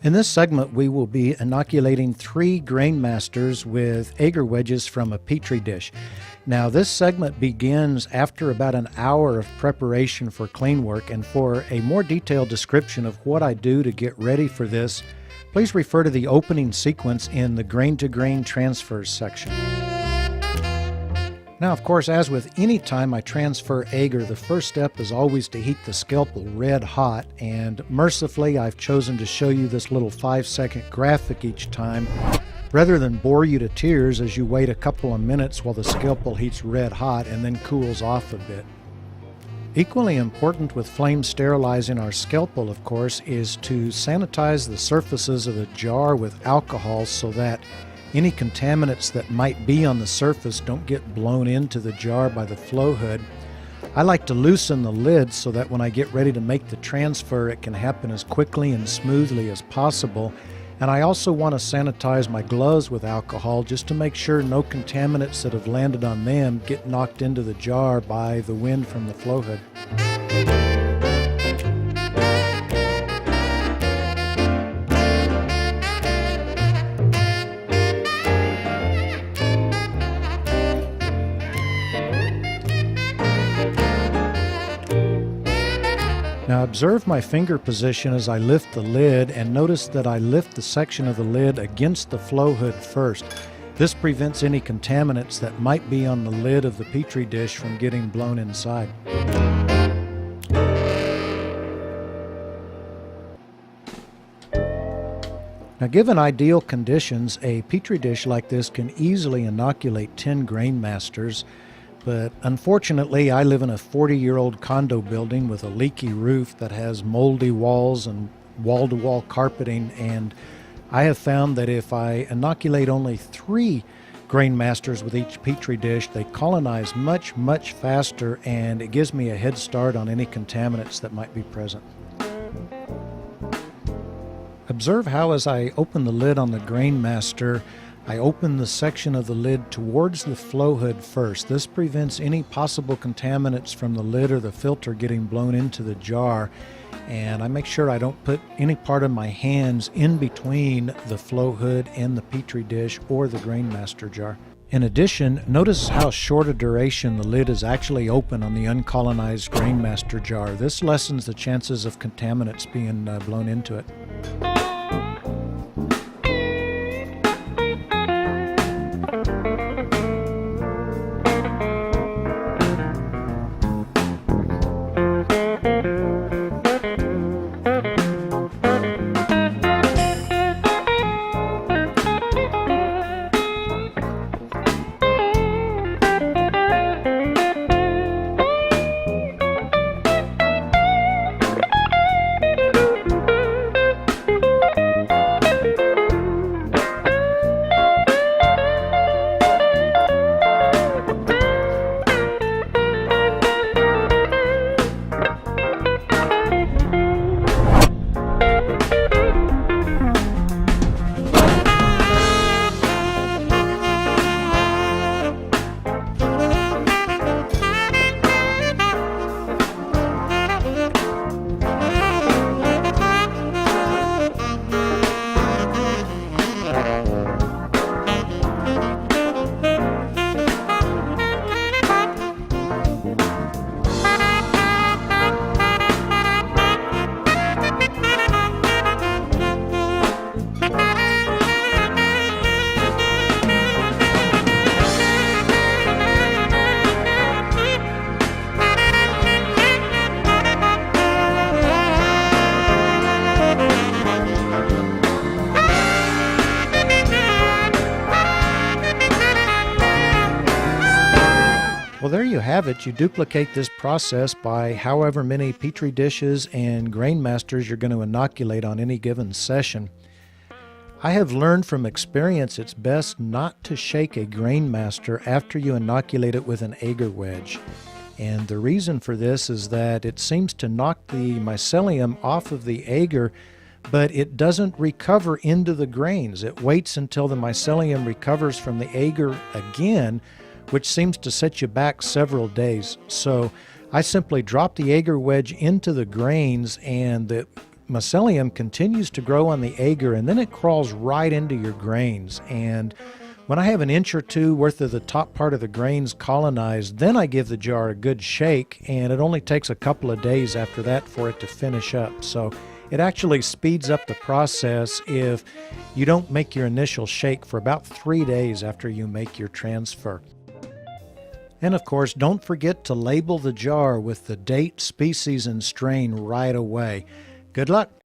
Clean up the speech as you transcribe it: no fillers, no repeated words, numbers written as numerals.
In this segment, we will be inoculating 3 grain masters with agar wedges from a Petri dish. Now, this segment begins after about an hour of preparation for clean work, and for a more detailed description of what I do to get ready for this, please refer to the opening sequence in the grain-to-grain transfers section. Now, of course, as with any time I transfer agar, the first step is always to heat the scalpel red hot, and mercifully I've chosen to show you this little 5-second graphic each time, rather than bore you to tears as you wait a couple of minutes while the scalpel heats red hot and then cools off a bit. Equally important with flame sterilizing our scalpel, of course, is to sanitize the surfaces of the jar with alcohol so that any contaminants that might be on the surface don't get blown into the jar by the flow hood. I like to loosen the lid so that when I get ready to make the transfer, it can happen as quickly and smoothly as possible. And I also want to sanitize my gloves with alcohol just to make sure no contaminants that have landed on them get knocked into the jar by the wind from the flow hood. Now observe my finger position as I lift the lid, and notice that I lift the section of the lid against the flow hood first. This prevents any contaminants that might be on the lid of the Petri dish from getting blown inside. Now, given ideal conditions, a Petri dish like this can easily inoculate 10 grain masters. But unfortunately, I live in a 40-year-old condo building with a leaky roof that has moldy walls and wall-to-wall carpeting, and I have found that if I inoculate only 3 grain masters with each Petri dish, they colonize much faster, and it gives me a head start on any contaminants that might be present. Observe how as I open the lid on the grain master, I open the section of the lid towards the flow hood first. This prevents any possible contaminants from the lid or the filter getting blown into the jar, and I make sure I don't put any part of my hands in between the flow hood and the Petri dish or the grain master jar. In addition, notice how short a duration the lid is actually open on the uncolonized grain master jar. This lessens the chances of contaminants being blown into it. Well, there you have it. You duplicate this process by however many Petri dishes and grain masters you're going to inoculate on any given session. I have learned from experience it's best not to shake a grain master after you inoculate it with an agar wedge. And the reason for this is that it seems to knock the mycelium off of the agar, but it doesn't recover into the grains. It waits until the mycelium recovers from the agar again, which seems to set you back several days. So I simply drop the agar wedge into the grains, and the mycelium continues to grow on the agar, and then it crawls right into your grains. And when I have an inch or two worth of the top part of the grains colonized, then I give the jar a good shake, and it only takes a couple of days after that for it to finish up. So it actually speeds up the process if you don't make your initial shake for about 3 days after you make your transfer. And of course, don't forget to label the jar with the date, species, and strain right away. Good luck!